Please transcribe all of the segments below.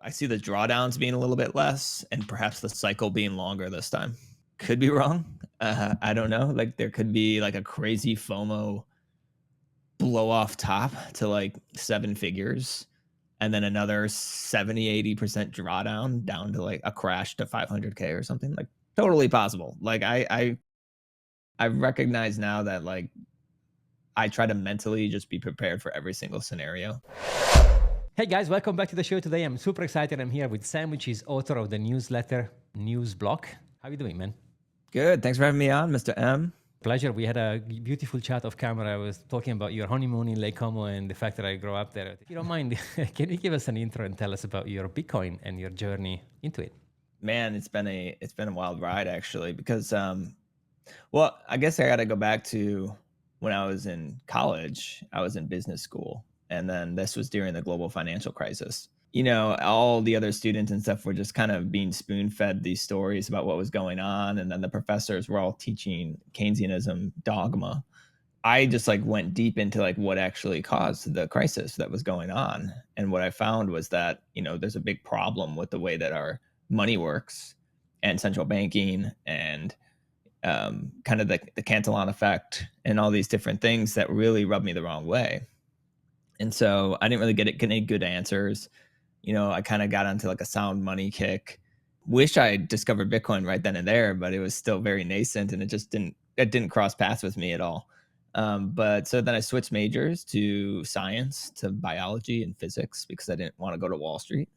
I see the drawdowns being a little bit less and perhaps the cycle being longer this time. Could be wrong. I don't know. Like there could be like a crazy FOMO blow off top to like seven figures and then another 70-80% drawdown down to like a crash to 500K or something. Like totally possible. Like I recognize now that like I try to mentally just be prepared for every single scenario. Hey guys, welcome back to the show today. I'm super excited. I'm here with Sam, which is author of the newsletter News Block. How you doing, man? Good. Thanks for having me on, Mr. M. Pleasure. We had a beautiful chat off camera. I was talking about your honeymoon in Lake Como and the fact that I grew up there. If you don't mind, can you give us an intro and tell us about your Bitcoin and your journey into it? Man, it's been a wild ride actually, because well, I guess I got to go back to when I was in college. I was in business school, and then this was during the global financial crisis. You know, all the other students and stuff were just kind of being spoon-fed these stories about what was going on, and then the professors were all teaching Keynesianism dogma. I just like went deep into like what actually caused the crisis that was going on. And what I found was that, you know, there's a big problem with the way that our money works and central banking and kind of the Callahan effect and all these different things that really rubbed me the wrong way. And so I didn't really get any good answers. You know, I kind of got onto like a sound money kick. Wish I discovered Bitcoin right then and there, but it was still very nascent and it didn't cross paths with me at all. But so then I switched majors to science, to biology and physics, because I didn't want to go to Wall Street.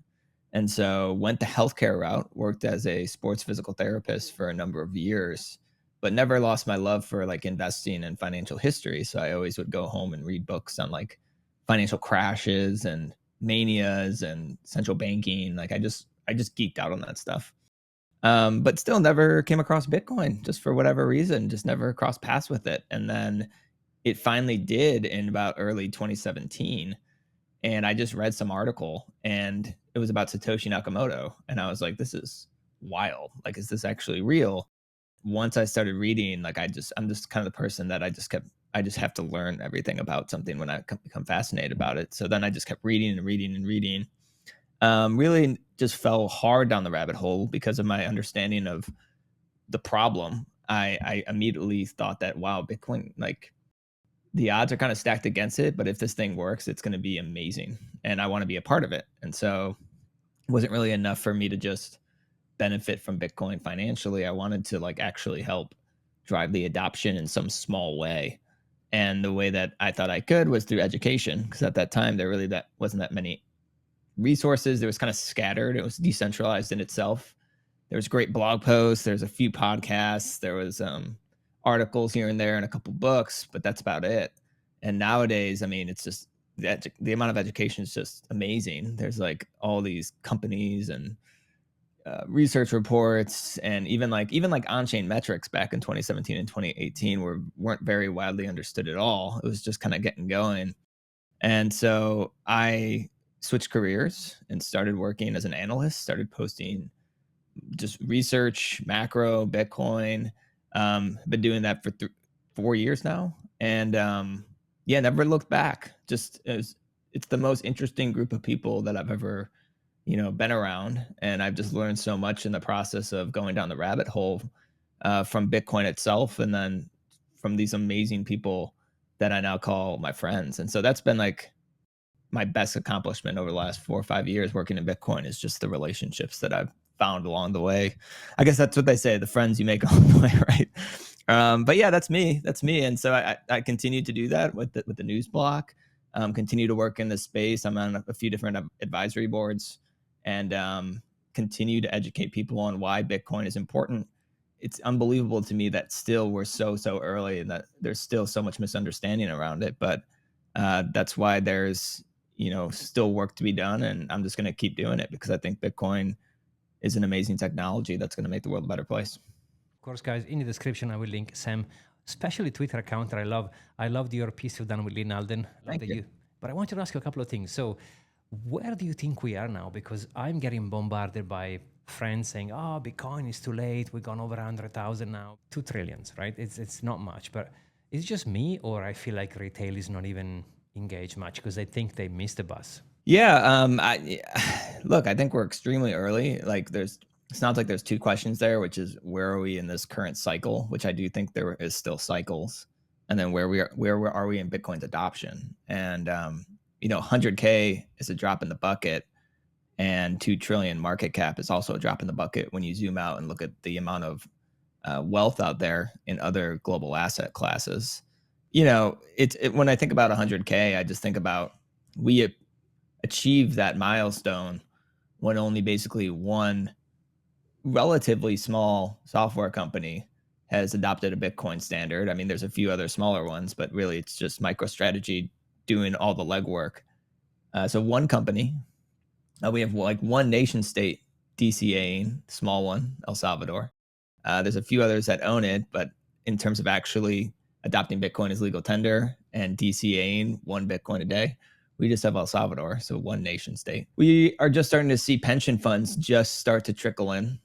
And so went the healthcare route, worked as a sports physical therapist for a number of years, but never lost my love for like investing and financial history. So I always would go home and read books on like financial crashes and manias and central banking. Like I just geeked out on that stuff. But still never came across Bitcoin, just for whatever reason, just never crossed paths with it. And then it finally did in about early 2017. And I just read some article and it was about Satoshi Nakamoto. And I was like, this is wild. Like, is this actually real? Once I started reading, like I'm just kind of the person that I just have to learn everything about something when I become fascinated about it. So then I just kept reading and reading and reading. Really just fell hard down the rabbit hole because of my understanding of the problem. I immediately thought that, wow, Bitcoin, like the odds are kind of stacked against it, but if this thing works, it's going to be amazing. And I want to be a part of it. And so it wasn't really enough for me to just benefit from Bitcoin financially. I wanted to like actually help drive the adoption in some small way. And the way that I thought I could was through education, because at that time there really wasn't that many resources. It was kind of scattered. It was decentralized in itself. There was great blog posts. There's a few podcasts. There was articles here and there and a couple books, but that's about it. And nowadays, I mean, it's just the amount of education is just amazing. There's like all these companies and research reports, and even like on-chain metrics back in 2017 and 2018 weren't very widely understood at all. It was just kind of getting going. And so I switched careers and started working as an analyst, started posting just research, macro, Bitcoin. Been doing that for 4 years now. And yeah, never looked back. Just it's the most interesting group of people that I've ever, you know, been around. And I've just learned so much in the process of going down the rabbit hole from Bitcoin itself, and then from these amazing people that I now call my friends. And so that's been like my best accomplishment over the last 4 or 5 years working in Bitcoin, is just the relationships that I've found along the way. I guess that's what they say, the friends you make along the way, right? But yeah, that's me. And so I continue to do that with the news block, continue to work in this space. I'm on a few different advisory boards, and continue to educate people on why Bitcoin is important. It's unbelievable to me that still we're so early and that there's still so much misunderstanding around it. But that's why there's, you know, still work to be done. And I'm just going to keep doing it because I think Bitcoin is an amazing technology that's going to make the world a better place. Of course, guys, in the description, I will link Sam, especially Twitter account that I loved your piece you've done with Lynn Alden. Thank you. But I want to ask you a couple of things. So where do you think we are now? Because I'm getting bombarded by friends saying, oh, Bitcoin is too late. We've gone over 100,000 now. 2 trillions, right? It's not much, but is it just me, or I feel like retail is not even engaged much because they think they missed the bus? Yeah, look, I think we're extremely early. Like, it sounds like there's two questions there, which is where are we in this current cycle, which I do think there is still cycles, and then where are we in Bitcoin's adoption? And 100K is a drop in the bucket, and 2 trillion market cap is also a drop in the bucket when you zoom out and look at the amount of wealth out there in other global asset classes. When I think about 100K, I just think about we achieve that milestone when only basically one relatively small software company has adopted a Bitcoin standard. I mean, there's a few other smaller ones, but really it's just MicroStrategy doing all the legwork. So one company, we have like one nation state DCAing, small one, El Salvador. There's a few others that own it, but in terms of actually adopting Bitcoin as legal tender and DCAing 1 Bitcoin a day, we just have El Salvador, so one nation state. We are just starting to see pension funds just start to trickle in.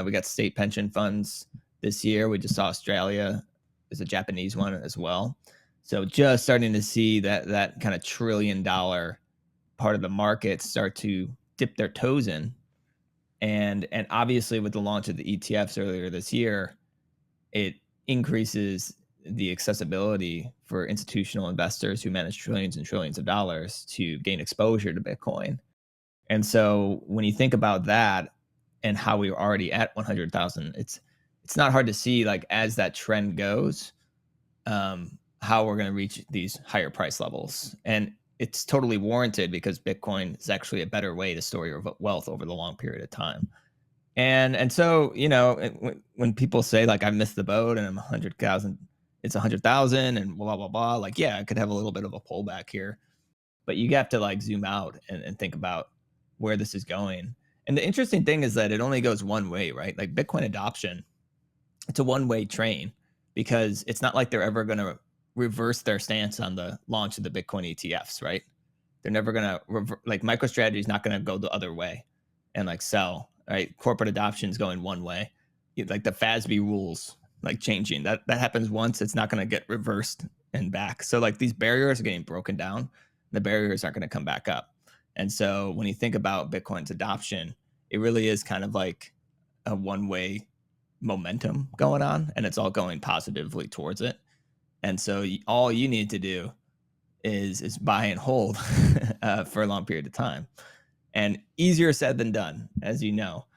We got state pension funds this year. We just saw Australia. There's a Japanese one as well. So just starting to see that kind of $1 trillion part of the market start to dip their toes in. And obviously with the launch of the ETFs earlier this year, it increases the accessibility for institutional investors who manage trillions and trillions of dollars to gain exposure to Bitcoin. And so when you think about that and how we were already at 100,000, it's not hard to see, like, as that trend goes, how we're going to reach these higher price levels. And it's totally warranted because Bitcoin is actually a better way to store your wealth over the long period of time. And so, when people say like I missed the boat and I'm 100,000, it's 100,000 and blah blah blah. Like, yeah, I could have a little bit of a pullback here, but you have to like zoom out and think about where this is going. And the interesting thing is that it only goes one way, right? Like Bitcoin adoption, it's a one-way train because it's not like they're ever going to reverse their stance on the launch of the Bitcoin ETFs, right? They're never going to like MicroStrategy is not going to go the other way and like sell, right? Corporate adoption is going one way. Like the FASB rules, like changing that happens once, it's not going to get reversed and back. So like these barriers are getting broken down. The barriers aren't going to come back up. And so when you think about Bitcoin's adoption, it really is kind of like a one-way momentum going on, and it's all going positively towards it. And so all you need to do is buy and hold for a long period of time. And easier said than done, as you know,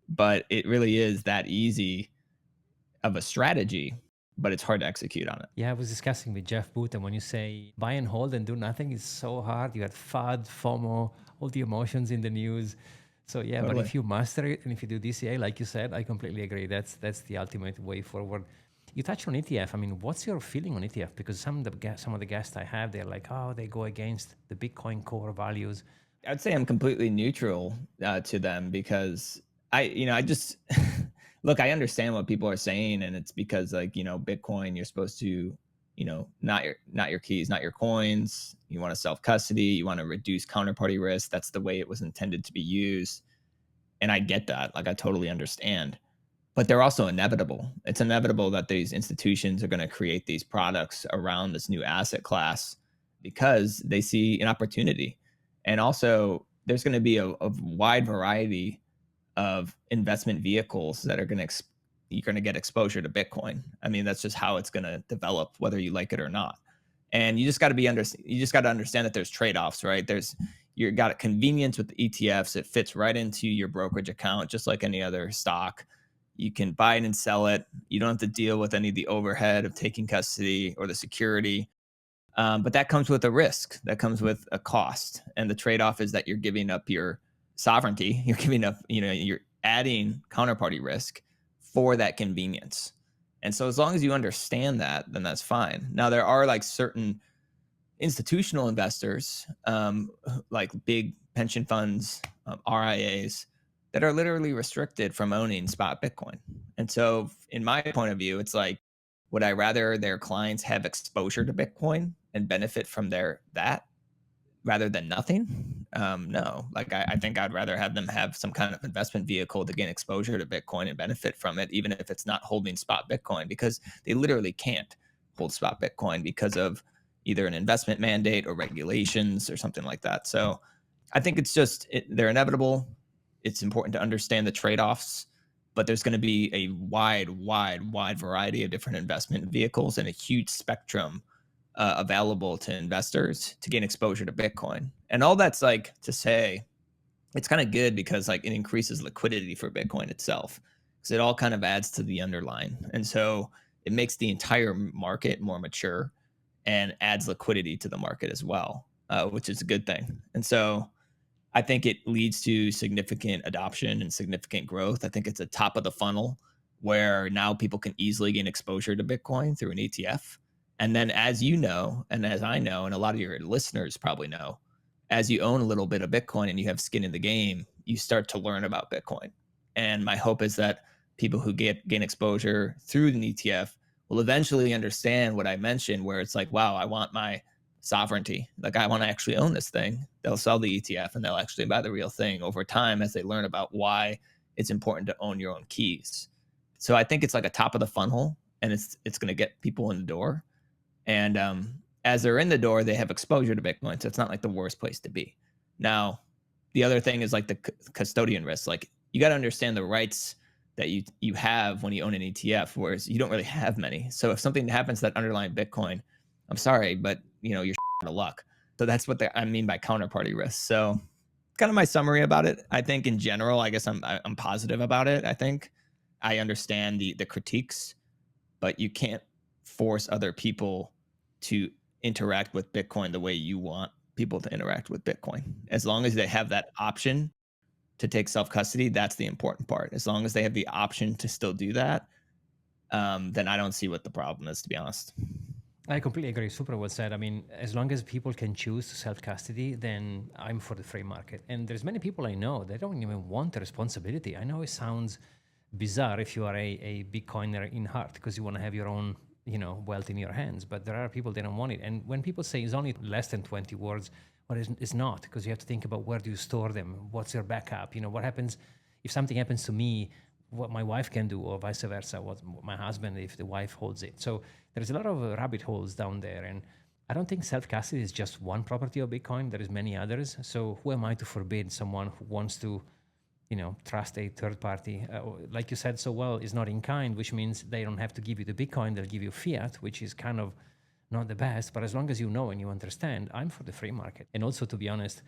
but it really is that easy of a strategy, but it's hard to execute on it. Yeah, I was discussing with Jeff Booth, and when you say buy and hold and do nothing, is so hard. You had FUD, FOMO, all the emotions in the news. So yeah, but Totally. if you master it and if you do DCA, like you said, I completely agree. That's the ultimate way forward. You touched on ETF. I mean, what's your feeling on ETF? Because some of the guests I have, they're like, oh, they go against the Bitcoin core values. I'd say I'm completely neutral to them because I just look, I understand what people are saying, and it's because like, Bitcoin, you're supposed to, not your keys, not your coins. You want to self custody, you want to reduce counterparty risk. That's the way it was intended to be used. And I get that. Like I totally understand. But they're also inevitable. It's inevitable that these institutions are going to create these products around this new asset class because they see an opportunity. And also, there's going to be a wide variety of investment vehicles that are going to you're going to get exposure to Bitcoin. I mean, that's just how it's going to develop, whether you like it or not. And you just got to understand that there's trade-offs, right? You got a convenience with the ETFs. It fits right into your brokerage account, just like any other stock. You can buy it and sell it. You don't have to deal with any of the overhead of taking custody or the security. But that comes with a risk. That comes with a cost. And the trade-off is that you're giving up your sovereignty. You're giving up, you're adding counterparty risk for that convenience. And so as long as you understand that, then that's fine. Now, there are like certain institutional investors, like big pension funds, RIAs, that are literally restricted from owning spot Bitcoin. And so in my point of view, it's like, would I rather their clients have exposure to Bitcoin and benefit from that rather than nothing? No, like I think I'd rather have them have some kind of investment vehicle to gain exposure to Bitcoin and benefit from it, even if it's not holding spot Bitcoin, because they literally can't hold spot Bitcoin because of either an investment mandate or regulations or something like that. So I think it's just they're inevitable. It's important to understand the trade-offs, but there's going to be a wide variety of different investment vehicles and a huge spectrum available to investors to gain exposure to Bitcoin. And all that's like to say, it's kind of good because like it increases liquidity for Bitcoin itself. Because it all kind of adds to the underlying. And so it makes the entire market more mature and adds liquidity to the market as well, which is a good thing. And so I think it leads to significant adoption and significant growth. I think it's a top of the funnel where now people can easily gain exposure to Bitcoin through an ETF. And then, as you know, and as I know, and a lot of your listeners probably know, as you own a little bit of Bitcoin and you have skin in the game, you start to learn about Bitcoin. And my hope is that people who gain exposure through an ETF will eventually understand what I mentioned, where it's like, wow, I want my sovereignty. Like I want to actually own this thing. They'll sell the ETF and they'll actually buy the real thing over time as they learn about why it's important to own your own keys. So I think it's like a top of the funnel, and it's going to get people in the door. And as they're in the door, they have exposure to Bitcoin. So it's not like the worst place to be. Now, the other thing is like the custodian risk. Like you got to understand the rights that you have when you own an ETF, whereas you don't really have many. So if something happens to that underlying Bitcoin, I'm sorry, but you're out of luck. So that's what I mean by counterparty risk. So kind of my summary about it. I think in general, I guess I'm positive about it. I think I understand the critiques, but you can't force other people to interact with Bitcoin the way you want people to interact with Bitcoin. As long as they have that option to take self custody, that's the important part. As long as they have the option to still do that, then I don't see what the problem is, to be honest. I completely agree. Super well said. I mean, as long as people can choose to self custody, then I'm for the free market. And there's many people I know that don't even want the responsibility. I know it sounds bizarre if you are a Bitcoiner in heart because you want to have your own, wealth in your hands. But there are people that don't want it. And when people say it's only less than 20 words, well, it's not, because you have to think about where do you store them, what's your backup, what happens if something happens to me, what my wife can do, or vice versa, what my husband if the wife holds it. So there's a lot of rabbit holes down there, and I don't think self-custody is just one property of Bitcoin. There is many others. So who am I to forbid someone who wants to, trust a third party? Like you said so well, is not in kind, which means they don't have to give you the Bitcoin, they'll give you fiat, which is kind of not the best. But as long as you know and you understand, I'm for the free market. And also, to be honest,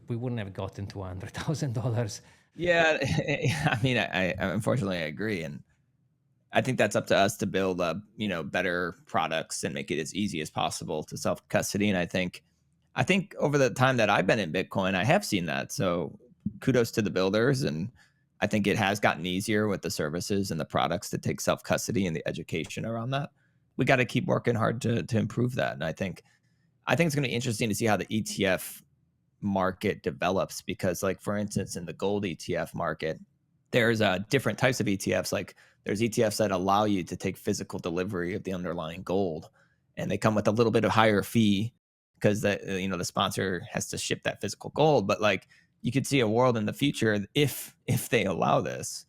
we wouldn't have gotten to $100,000. Yeah, I mean, I unfortunately I agree, and I think that's up to us to build up, better products and make it as easy as possible to self custody. And I think over the time that I've been in Bitcoin, I have seen that. So kudos to the builders, and I think it has gotten easier with the services and the products to take self custody and the education around that. We got to keep working hard to improve that, and I think it's going to be interesting to see how the ETF market develops because, like for instance, in the gold ETF market, there's different types of ETFs. Like there's ETFs that allow you to take physical delivery of the underlying gold, and they come with a little bit of higher fee because the sponsor has to ship that physical gold. But like you could see a world in the future if they allow this,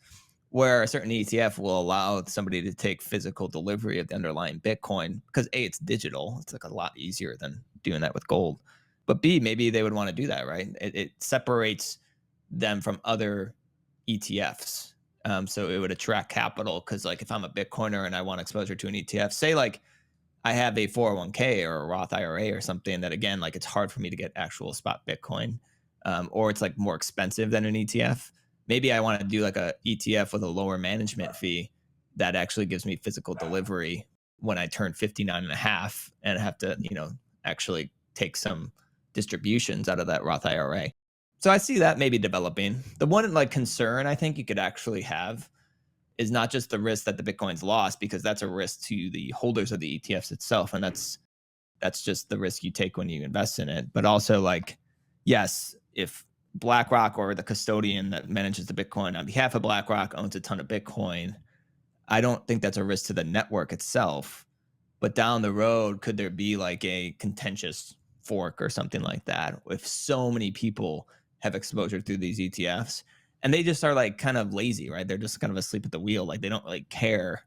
where a certain ETF will allow somebody to take physical delivery of the underlying Bitcoin because A, it's digital. It's like a lot easier than doing that with gold. But B, maybe they would want to do that, right? It separates them from other ETFs. So it would attract capital because, like, if I'm a Bitcoiner and I want exposure to an ETF, say like I have a 401k or a Roth IRA or something that, again, like it's hard for me to get actual spot Bitcoin, or it's like more expensive than an ETF. Maybe I want to do like a ETF with a lower management fee that actually gives me physical delivery when I turn 59 and a half and have to, actually take some distributions out of that Roth IRA. So I see that maybe developing. The one like concern I think you could actually have is not just the risk that the Bitcoin's lost, because that's a risk to the holders of the ETFs itself, and that's just the risk you take when you invest in it. But also, like, yes, if BlackRock or the custodian that manages the Bitcoin on behalf of BlackRock owns a ton of Bitcoin, I don't think that's a risk to the network itself. But down the road, could there be like a contentious fork or something like that if so many people have exposure through these ETFs and they just are like kind of lazy, right? They're just kind of asleep at the wheel. Like they don't really care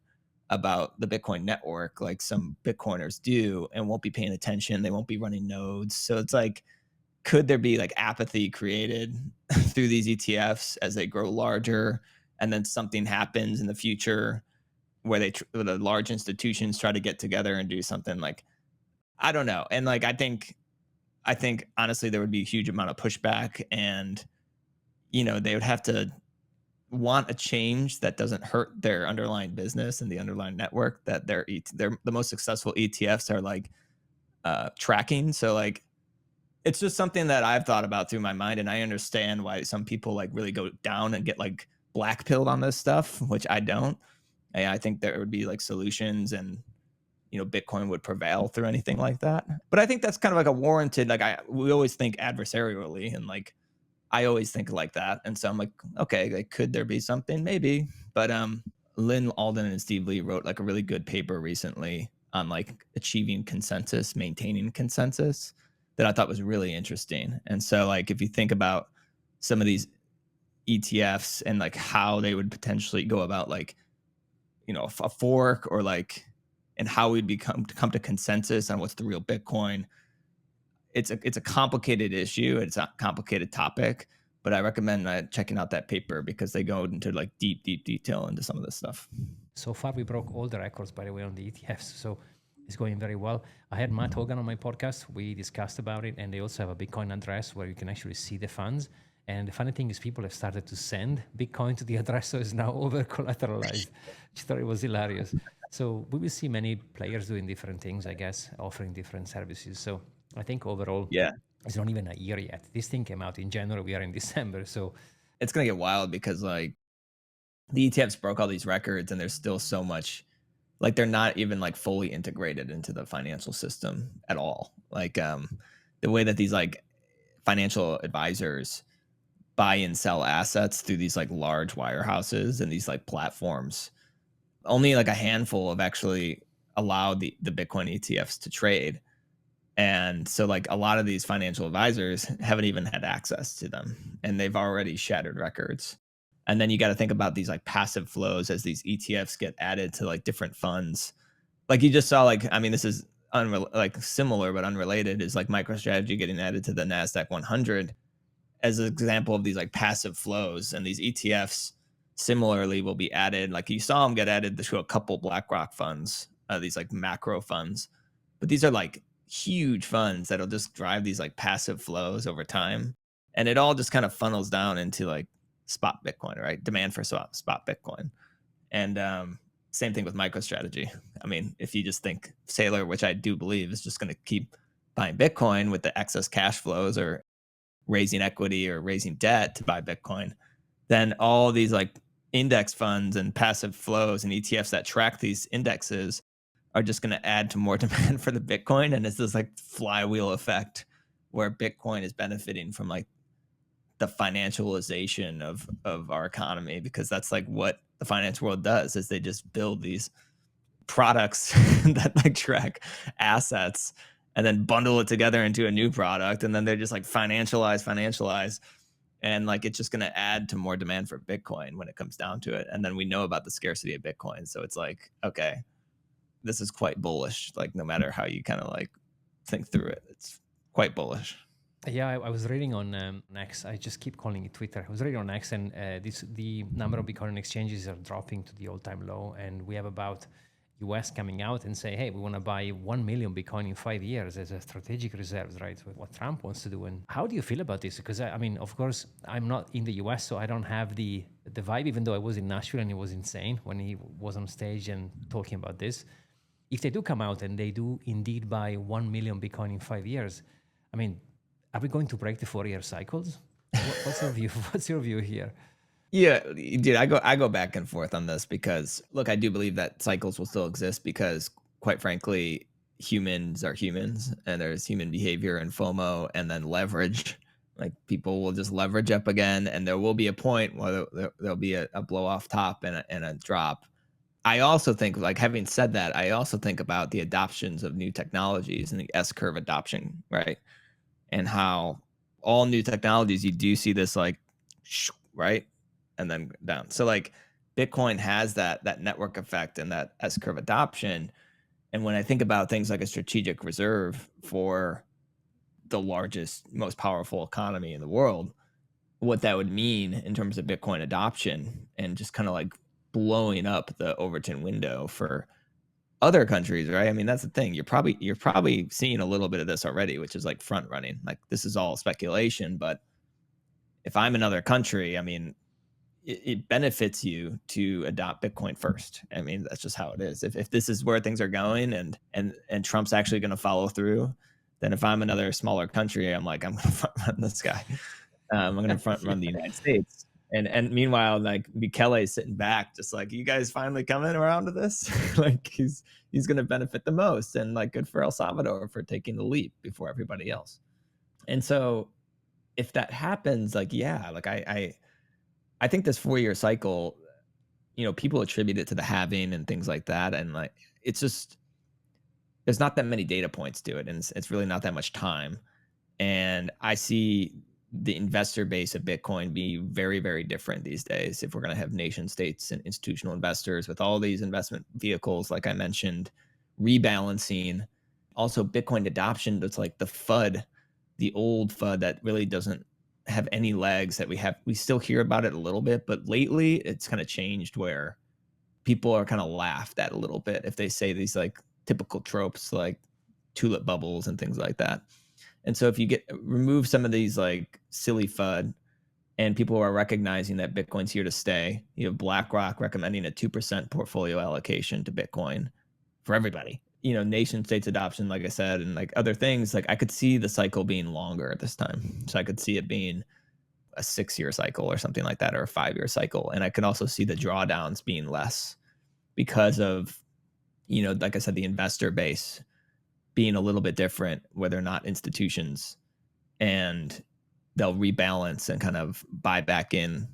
about the Bitcoin network like some Bitcoiners do and won't be paying attention. They won't be running nodes. So it's like could there be like apathy created through these ETFs as they grow larger, and then something happens in the future where where the large institutions try to get together and do something like, I don't know. And like I think honestly there would be a huge amount of pushback, and they would have to want a change that doesn't hurt their underlying business and the underlying network that they're the most successful ETFs are like tracking. So like it's just something that I've thought about through my mind, and I understand why some people like really go down and get like black pilled on this stuff, which I don't. I think there would be like solutions, and Bitcoin would prevail through anything like that. But I think that's kind of like a warranted, like we always think adversarially, and like I always think like that. And so I'm like, okay, like could there be something? Maybe. But Lynn Alden and Steve Lee wrote like a really good paper recently on like achieving consensus, maintaining consensus, that I thought was really interesting. And so like if you think about some of these ETFs and like how they would potentially go about like, a fork, or like, and how we'd come to consensus on what's the real Bitcoin. It's a complicated issue. It's a complicated topic, but I recommend checking out that paper because they go into like deep, deep detail into some of this stuff. So far, we broke all the records, by the way, on the ETFs. So it's going very well. I had Matt Hogan on my podcast. We discussed about it, and they also have a Bitcoin address where you can actually see the funds. And the funny thing is, people have started to send Bitcoin to the address, so it's now over collateralized, which I thought it was hilarious. So we will see many players doing different things, I guess, offering different services. So I think overall, Yeah, it's not even a year yet. This thing came out in January. We are in December. So it's gonna get wild because like the ETFs broke all these records, and there's still so much, like they're not even like fully integrated into the financial system at all. Like the way that these like financial advisors buy and sell assets through these like large wirehouses and these like platforms, only like a handful have actually allowed the Bitcoin ETFs to trade. And so like a lot of these financial advisors haven't even had access to them, and they've already shattered records. And then you got to think about these like passive flows as these ETFs get added to like different funds. Like you just saw, like, I mean, this is like similar but unrelated, is like MicroStrategy getting added to the NASDAQ 100 as an example of these like passive flows. And these ETFs similarly will be added. Like you saw them get added to a couple BlackRock funds, these like macro funds, but these are like huge funds that'll just drive these like passive flows over time. And it all just kind of funnels down into like spot Bitcoin, right? Demand for spot Bitcoin. And same thing with MicroStrategy. I mean, if you just think Sailor, which I do believe is just going to keep buying Bitcoin with the excess cash flows, or raising equity or raising debt to buy Bitcoin, then all these like index funds and passive flows and ETFs that track these indexes are just going to add to more demand for the Bitcoin. And it's this like flywheel effect where Bitcoin is benefiting from like the financialization of our economy, because that's like what the finance world does, is they just build these products that like track assets and then bundle it together into a new product, and then they're just like financialize, and like it's just going to add to more demand for Bitcoin when it comes down to it. And then we know about the scarcity of Bitcoin, so it's like, okay, this is quite bullish. Like no matter how you kind of like think through it, it's quite bullish. yeah, I was reading on X. I just keep calling it Twitter. I was reading on X, and the number of Bitcoin exchanges are dropping to the all-time low, and we have about US coming out and say, hey, we want to buy 1 million Bitcoin in 5 years as a strategic reserves, right? What Trump wants to do. And how do you feel about this? Because I mean, of course, I'm not in the US, so I don't have the vibe, even though I was in Nashville and it was insane when he was on stage and talking about this. If they do come out and they do indeed buy 1 million Bitcoin in 5 years, I mean, are we going to break the 4-year cycles? What's your view? What's your view here? Yeah, dude, I go back and forth on this because look, I do believe that cycles will still exist because quite frankly, humans are humans, and there's human behavior and FOMO, and then leverage. Like people will just leverage up again, and there will be a point where there'll be a blow off top and a drop. I also think, like having said that, I also think about the adoptions of new technologies and the S curve adoption, right? And how all new technologies, you do see this like right, and then down. So like Bitcoin has that network effect and that S curve adoption. And when I think about things like a strategic reserve for the largest, most powerful economy in the world, what that would mean in terms of Bitcoin adoption and just kind of like blowing up the Overton window for other countries, right? I mean, that's the thing. You're probably seeing a little bit of this already, which is like front running. Like this is all speculation, but if I'm another country, I mean, it benefits you to adopt Bitcoin first. I mean, that's just how it is. If this is where things are going and Trump's actually going to follow through, then if I'm another smaller country, I'm like, I'm going to front run this guy. I'm going to front run the United States. And meanwhile, like Bukele's sitting back, just like, you guys finally coming around to this? Like he's going to benefit the most, and like good for El Salvador for taking the leap before everybody else. And so if that happens, like yeah, like I think this 4-year cycle, people attribute it to the halving and things like that, and like it's just there's not that many data points to it, and it's really not that much time. And I see the investor base of Bitcoin be very, very different these days. If we're going to have nation states and institutional investors with all these investment vehicles, like I mentioned, rebalancing, also Bitcoin adoption, that's like the FUD, the old FUD that really doesn't have any legs that we still hear about it a little bit, but lately it's kind of changed where people are kind of laughed at a little bit if they say these like typical tropes like tulip bubbles and things like that. And so if you remove some of these like silly FUD and people are recognizing that Bitcoin's here to stay, you have BlackRock recommending a 2% portfolio allocation to Bitcoin for everybody. Nation states adoption, like I said, and like other things, like I could see the cycle being longer at this time. So I could see it being a 6-year cycle or something like that, or a 5-year cycle. And I can also see the drawdowns being less because of, like I said, the investor base being a little bit different, where they're not institutions, and they'll rebalance and kind of buy back in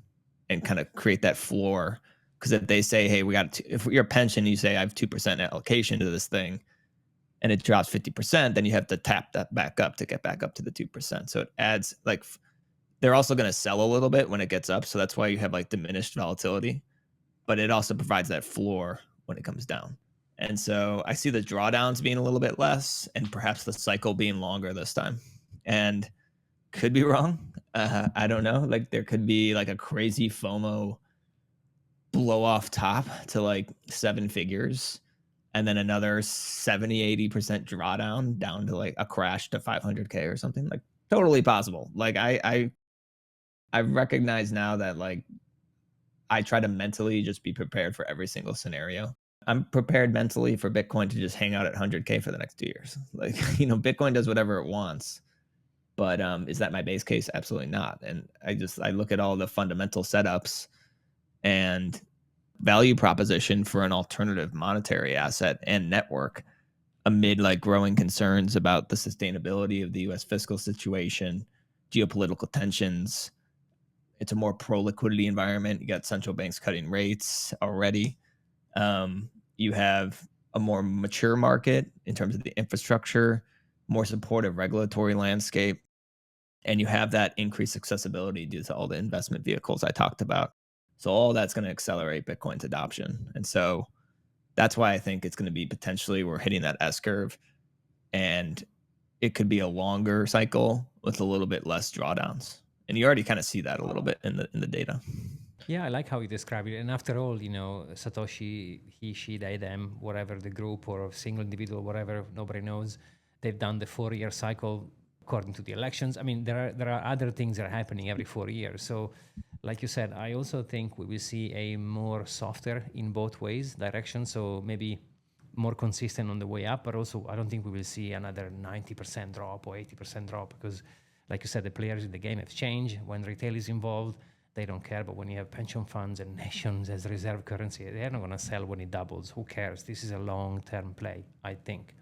and kind of create that floor. Because if they say, hey, if you're a pension, you say I have 2% allocation to this thing, and it drops 50%, then you have to tap that back up to get back up to the 2%. So it adds like they're also going to sell a little bit when it gets up. So that's why you have like diminished volatility, but it also provides that floor when it comes down. And so I see the drawdowns being a little bit less and perhaps the cycle being longer this time. And could be wrong. I don't know. Like there could be like a crazy FOMO blow off top to like 7 figures, and then another 70-80% drawdown down to like a crash to 500K or something. Like totally possible. Like I recognize now that like I try to mentally just be prepared for every single scenario. I'm prepared mentally for Bitcoin to just hang out at 100K for the next 2 years. Like, Bitcoin does whatever it wants. But is that my base case? Absolutely not. And I look at all the fundamental setups and value proposition for an alternative monetary asset and network amid like growing concerns about the sustainability of the US fiscal situation, geopolitical tensions. It's a more pro liquidity environment. You got central banks cutting rates already. You have a more mature market in terms of the infrastructure, more supportive regulatory landscape, and you have that increased accessibility due to all the investment vehicles I talked about. So all that's going to accelerate Bitcoin's adoption. And so that's why I think it's going to be potentially we're hitting that S curve, and it could be a longer cycle with a little bit less drawdowns. And you already kind of see that a little bit in the data. Yeah, I like how you describe it. And after all, Satoshi, he, she, they, them, whatever the group or a single individual, whatever, nobody knows. They've done the 4-year cycle according to the elections. I mean, there are other things that are happening every 4 years. So, like you said, I also think we will see a more softer in both ways direction. So maybe more consistent on the way up, but also I don't think we will see another 90% drop or 80% drop because, like you said, the players in the game have changed. When retail is involved, they don't care. But when you have pension funds and nations as reserve currency, they're not going to sell when it doubles. Who cares? This is a long-term play, I think.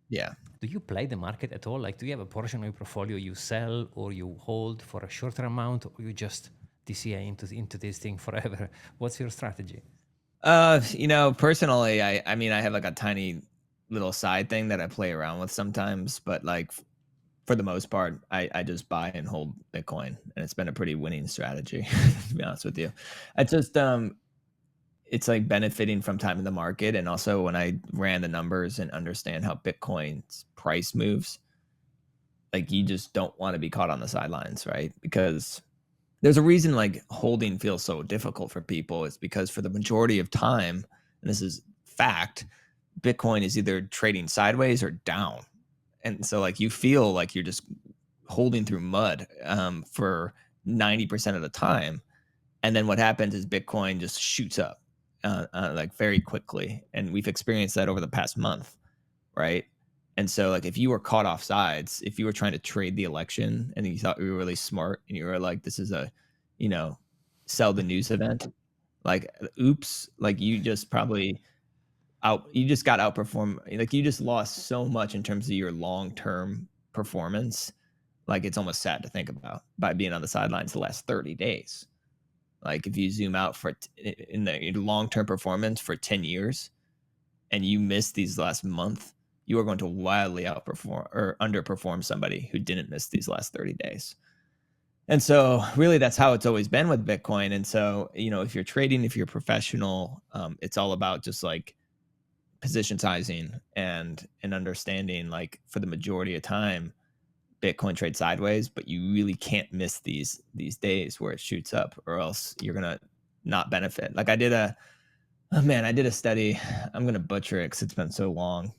Yeah. Do you play the market at all? Like, do you have a portion of your portfolio you sell or you hold for a shorter amount, or you just DCA into this thing forever? What's your strategy? Personally, I mean, I have like a tiny little side thing that I play around with sometimes, but like for the most part, I just buy and hold Bitcoin, and it's been a pretty winning strategy, to be honest with you. I just it's like benefiting from time in the market, and also when I ran the numbers and understand how Bitcoin's price moves, like you just don't want to be caught on the sidelines, right? Because there's a reason like holding feels so difficult for people. It's because for the majority of time, and this is fact, Bitcoin is either trading sideways or down. And so like you feel like you're just holding through mud for 90% of the time. And then what happens is Bitcoin just shoots up like very quickly. And we've experienced that over the past month, right? And so like if you were caught off sides, if you were trying to trade the election and you thought you were really smart and you were like, this is a, you know, sell the news event, like oops, like you just probably you just got outperformed. Like you just lost so much in terms of your long-term performance. Like it's almost sad to think about by being on the sidelines the last 30 days. Like if you zoom out for in the long-term performance for 10 years and you miss these last month, you are going to wildly outperform or underperform somebody who didn't miss these last 30 days. And so really that's how it's always been with Bitcoin. And so, if you're trading, if you're professional, it's all about just like position sizing and understanding like for the majority of time Bitcoin trades sideways, but you really can't miss these days where it shoots up or else you're gonna not benefit. Like I did a study. I'm gonna butcher it because it's been so long,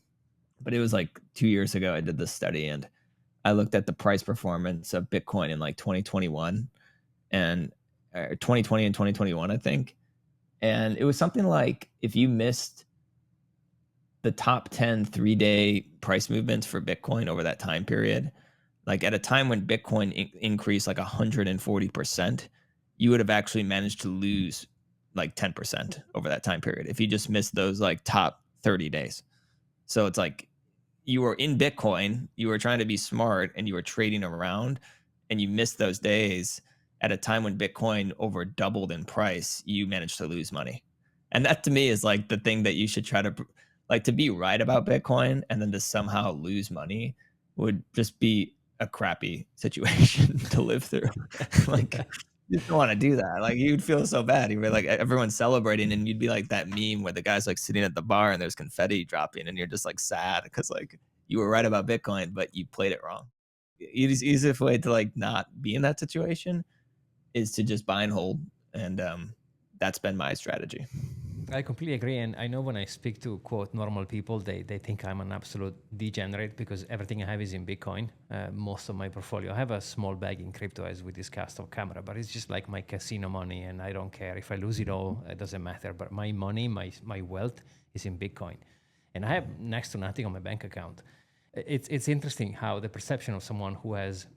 but it was like 2 years ago I did this study and I looked at the price performance of Bitcoin in like 2021 and 2020 and 2021, I think. And it was something like if you missed the top 10 3-day price movements for Bitcoin over that time period, like at a time when Bitcoin increased like 140%, you would have actually managed to lose like 10% over that time period if you just missed those like top 30 days. So it's like you were in Bitcoin, you were trying to be smart and you were trading around and you missed those days at a time when Bitcoin over doubled in price, you managed to lose money. And that to me is like the thing that you should try to like to be right about Bitcoin and then to somehow lose money would just be a crappy situation to live through. Like you just don't want to do that. Like you'd feel so bad. You'd be like everyone's celebrating and you'd be like that meme where the guy's like sitting at the bar and there's confetti dropping and you're just like sad because like you were right about Bitcoin, but you played it wrong. Easiest way to like not be in that situation is to just buy and hold. And that's been my strategy. I completely agree. And I know when I speak to quote normal people, they think I'm an absolute degenerate because everything I have is in Bitcoin. Most of my portfolio, I have a small bag in crypto as we discussed off camera, but it's just like my casino money and I don't care. If I lose it all, it doesn't matter. But my money, my wealth is in Bitcoin. And I have next to nothing on my bank account. It's interesting how the perception of someone who has,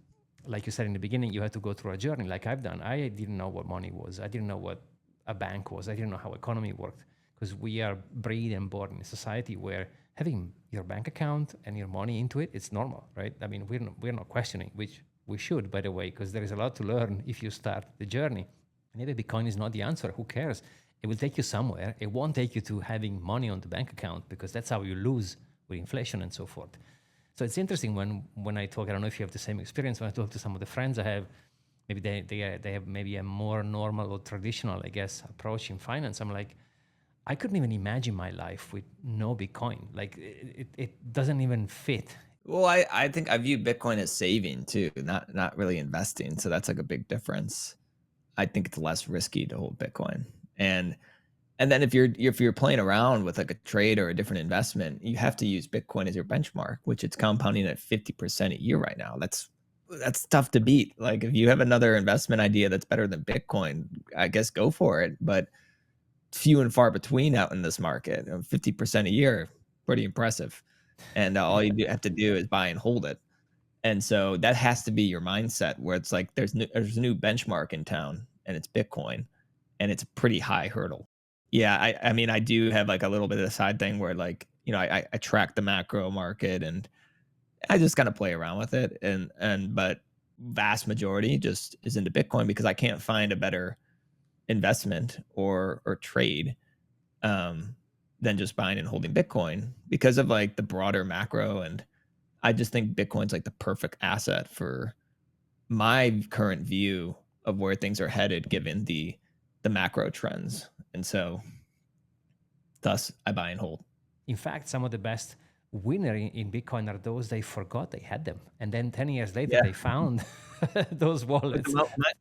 like you said in the beginning, you had to go through a journey like I've done. I didn't know what money was. I didn't know what a bank was. I didn't know how economy worked because we are bred and born in a society where having your bank account and your money into it, it's normal, right? I mean, we're not questioning, which we should, by the way, because there is a lot to learn if you start the journey. Maybe Bitcoin is not the answer. Who cares? It will take you somewhere. It won't take you to having money on the bank account because that's how you lose with inflation and so forth. So it's interesting when I talk. I don't know if you have the same experience. When I talk to some of the friends I have, maybe they have maybe a more normal or traditional, I guess, approach in finance. I'm like, I couldn't even imagine my life with no Bitcoin. Like it doesn't even fit. Well, I think I view Bitcoin as saving too, not really investing. So that's like a big difference. I think it's less risky to hold Bitcoin. And then if you're playing around with like a trade or a different investment, you have to use Bitcoin as your benchmark, which it's compounding at 50% a year right now. That's tough to beat. Like if you have another investment idea that's better than Bitcoin, I guess go for it. But few and far between out in this market. 50% a year, pretty impressive. And all Yeah. you have to do is buy and hold it. And so that has to be your mindset where it's like there's a new benchmark in town and it's Bitcoin and it's a pretty high hurdle. Yeah, I mean I do have like a little bit of a side thing where like, I track the macro market and I just kind of play around with it and but vast majority just is into Bitcoin because I can't find a better investment or trade um, than just buying and holding Bitcoin because of like the broader macro. And I just think Bitcoin's like the perfect asset for my current view of where things are headed given the macro trends. And so thus I buy and hold. In fact, some of the best winner in Bitcoin are those they forgot they had them, and then 10 years later Yeah. they found those But the wallets.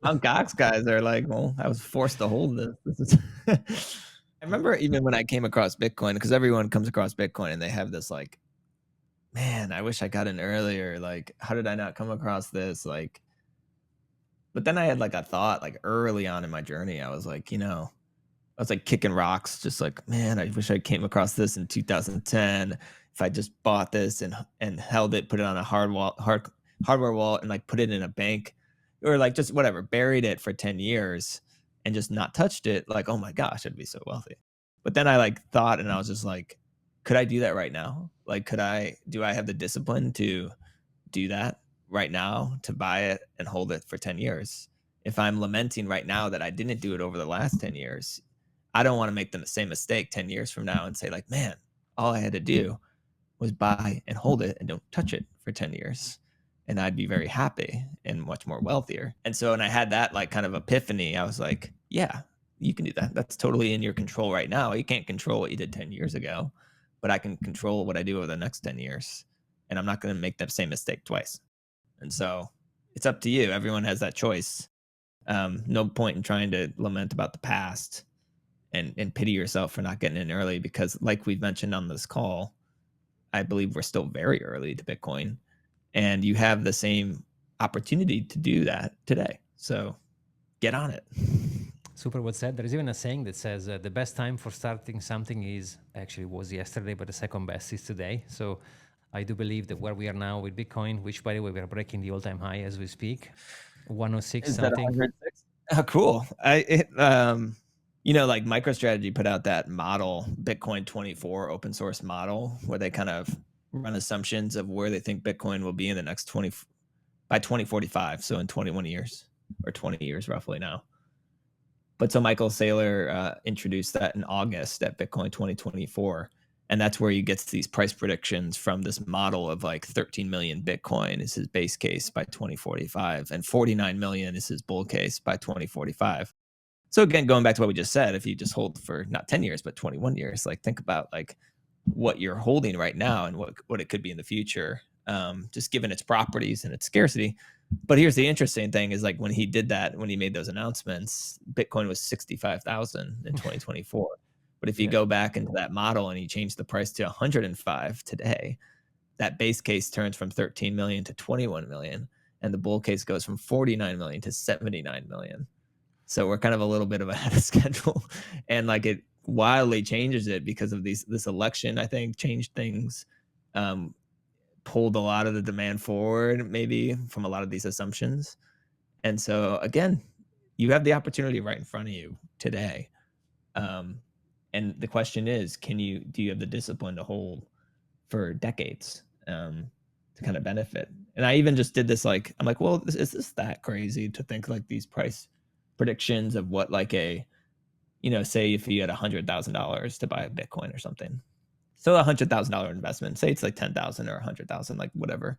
Mt. Gox guys are like, well, I was forced to hold this. This is I remember even when I came across Bitcoin, because everyone comes across Bitcoin and they have this like, man, I wish I got in earlier. Like, how did I not come across this? Like, but then I had like a thought like early on in my journey. I was like, I was like kicking rocks, just like, man, I wish I came across this in 2010. If I just bought this and held it, put it on a hardware wallet, and like put it in a bank, or like just whatever, buried it for 10 years and just not touched it, like, oh my gosh, I'd be so wealthy. But then I like thought, and I was just like, could I do that right now? Like, do I have the discipline to do that right now, to buy it and hold it for 10 years? If I'm lamenting right now that I didn't do it over the last 10 years, I don't want to make the same mistake 10 years from now and say, like, man, all I had to do was buy and hold it and don't touch it for 10 years. And I'd be very happy and much more wealthier. And so, when I had that like kind of epiphany, I was like, yeah, you can do that. That's totally in your control right now. You can't control what you did 10 years ago, but I can control what I do over the next 10 years. And I'm not going to make that same mistake twice. And so, it's up to you. Everyone has that choice. No point in trying to lament about the past and pity yourself for not getting in early, because like we've mentioned on this call, I believe we're still very early to Bitcoin, and you have the same opportunity to do that today. So get on it. Super well said. There is even a saying that says the best time for starting something is actually was yesterday, but the second best is today. So I do believe that where we are now with Bitcoin, which by the way, we are breaking the all-time high as we speak, 106 Is that something. 106? Oh, cool. Like MicroStrategy put out that model, Bitcoin 24 open source model, where they kind of run assumptions of where they think Bitcoin will be in the next by 2045. So in 21 years or 20 years roughly now. But so Michael Saylor introduced that in August at Bitcoin 2024. And that's where he gets these price predictions from this model of like 13 million Bitcoin is his base case by 2045, and 49 million is his bull case by 2045. So again, going back to what we just said, if you just hold for not 10 years, but 21 years, like think about like what you're holding right now and what it could be in the future, just given its properties and its scarcity. But here's the interesting thing is like when he did that, when he made those announcements, Bitcoin was 65,000 in 2024. But if you go back into that model and you change the price to 105 today, that base case turns from 13 million to 21 million. And the bull case goes from 49 million to 79 million. So we're kind of a little bit of ahead of schedule. And like it wildly changes it because of this election, I think, changed things. Pulled a lot of the demand forward, maybe from a lot of these assumptions. And so again, you have the opportunity right in front of you today. And the question is, do you have the discipline to hold for decades to kind of benefit? And I even just did this, like, I'm like, well, is this that crazy to think like these price predictions of what like say if you had $100,000 to buy a Bitcoin or something. So $100,000 investment, say it's like 10,000 or 100,000, like whatever.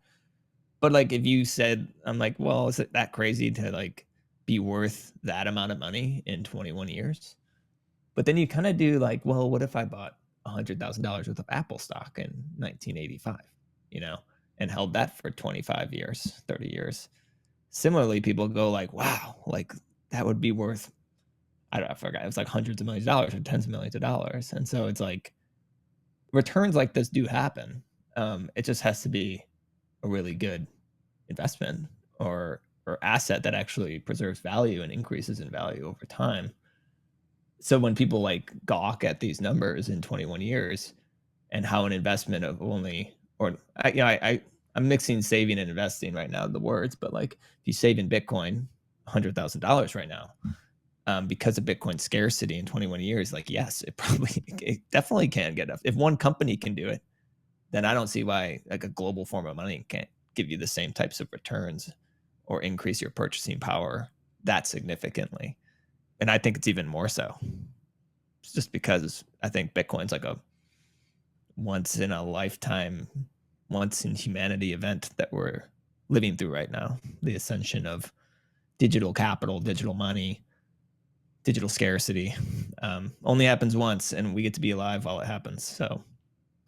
But like if you said, I'm like, well, is it that crazy to like be worth that amount of money in 21 years? But then you kind of do like, well, what if I bought $100,000 worth of Apple stock in 1985, and held that for 25 years, 30 years? Similarly, people go like, wow, like that would be worth, I forgot, it was like hundreds of millions of dollars or tens of millions of dollars. And so it's like, returns like this do happen. It just has to be a really good investment or asset that actually preserves value and increases in value over time. So when people like gawk at these numbers in 21 years and how an investment of only, or I'm mixing saving and investing right now, the words, but like if you save in Bitcoin $100,000 right now, because of Bitcoin scarcity in 21 years, like, yes, it definitely can get up. If one company can do it, then I don't see why like a global form of money can't give you the same types of returns or increase your purchasing power that significantly. And I think it's even more so. It's just because I think Bitcoin's like a once in a lifetime, once in humanity event that we're living through right now. The ascension of digital capital, digital money, digital scarcity only happens once, and we get to be alive while it happens. So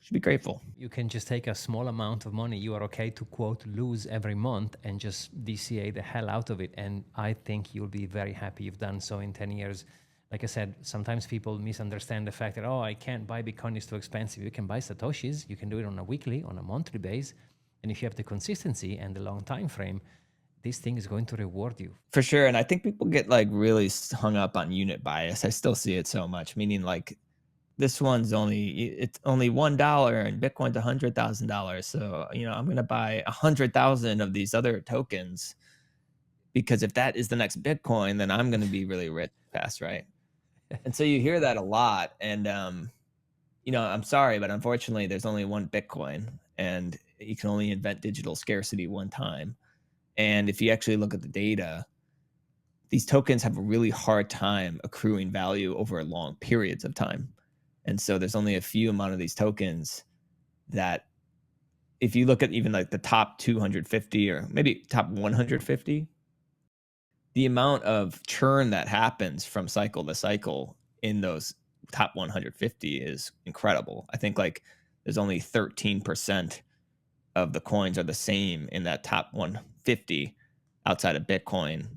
should be grateful. You can just take a small amount of money. You are okay to, quote, lose every month and just DCA the hell out of it. And I think you'll be very happy you've done so in 10 years. Like I said, sometimes people misunderstand the fact that, oh, I can't buy Bitcoin, it's too expensive. You can buy Satoshis. You can do it on a weekly, on a monthly base. And if you have the consistency and the long time frame, this thing is going to reward you. For sure. And I think people get like really hung up on unit bias. I still see it so much, meaning like it's only $1 and Bitcoin's $100,000. So, I'm going to buy 100,000 of these other tokens because if that is the next Bitcoin, then I'm going to be really rich fast, right? And so you hear that a lot. And, I'm sorry, but unfortunately, there's only one Bitcoin and you can only invent digital scarcity one time. And if you actually look at the data, these tokens have a really hard time accruing value over long periods of time. And so there's only a few amount of these tokens that if you look at even like the top 250 or maybe top 150, the amount of churn that happens from cycle to cycle in those top 150 is incredible. I think like there's only 13% of the coins are the same in that top 150 outside of Bitcoin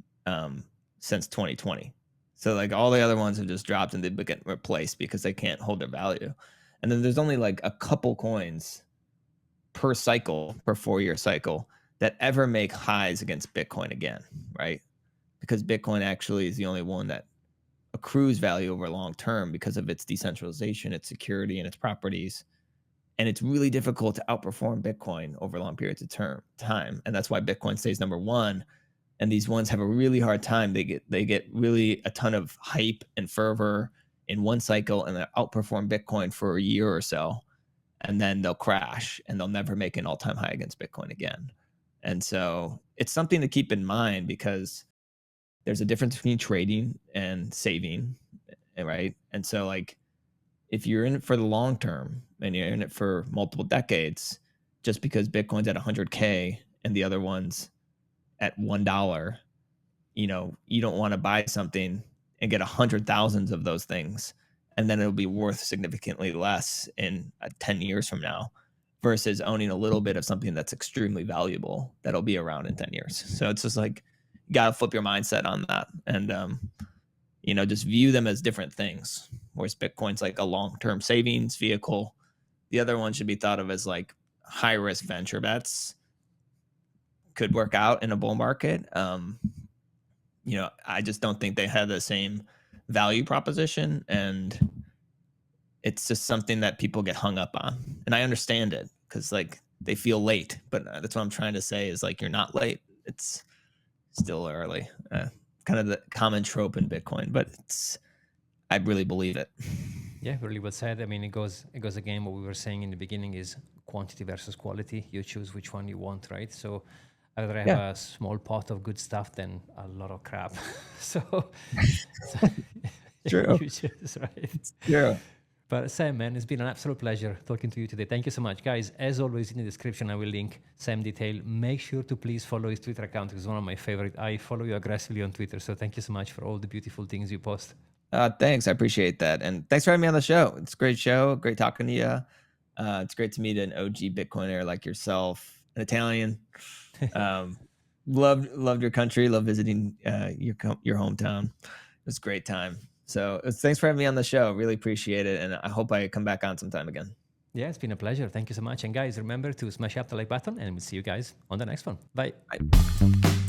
since 2020. So like all the other ones have just dropped and they get replaced because they can't hold their value. And then there's only like a couple coins per cycle, per 4-year cycle, that ever make highs against Bitcoin again, right? Because Bitcoin actually is the only one that accrues value over long term because of its decentralization, its security, and its properties. And it's really difficult to outperform Bitcoin over long periods of time. And that's why Bitcoin stays number one. And these ones have a really hard time. They get really a ton of hype and fervor in one cycle and they outperform Bitcoin for a year or so. And then they'll crash and they'll never make an all-time high against Bitcoin again. And so it's something to keep in mind because there's a difference between trading and saving, right? And so like if you're in it for the long term and you're in it for multiple decades, just because Bitcoin's at 100K and the other one's at $1, you don't want to buy something and get 100,000 of those things, and then it'll be worth significantly less in 10 years from now versus owning a little bit of something that's extremely valuable that'll be around in 10 years. So it's just like, you got to flip your mindset on that and, just view them as different things. Whereas Bitcoin's like a long-term savings vehicle. The other one should be thought of as like high-risk venture bets. Could work out in a bull market. I just don't think they have the same value proposition, and it's just something that people get hung up on. And I understand it because like they feel late, but that's what I'm trying to say is like you're not late. It's still early. Kind of the common trope in Bitcoin, but I really believe it. Yeah, really well said. I mean, it goes again. What we were saying in the beginning is quantity versus quality. You choose which one you want, right? So I'd rather have a small pot of good stuff than a lot of crap. so True. You choose, right? Yeah. But Sam, man, it's been an absolute pleasure talking to you today. Thank you so much. Guys, as always, in the description, I will link Sam Detail. Make sure to please follow his Twitter account. It's one of my favorite. I follow you aggressively on Twitter. So thank you so much for all the beautiful things you post. Thanks. I appreciate that. And thanks for having me on the show. It's a great show. Great talking to you. It's great to meet an OG Bitcoiner like yourself, an Italian. Loved your country. Love visiting your hometown. It was a great time. So thanks for having me on the show. Really appreciate it. And I hope I come back on sometime again. Yeah, it's been a pleasure. Thank you so much. And guys, remember to smash up the like button and we'll see you guys on the next one. Bye. Bye.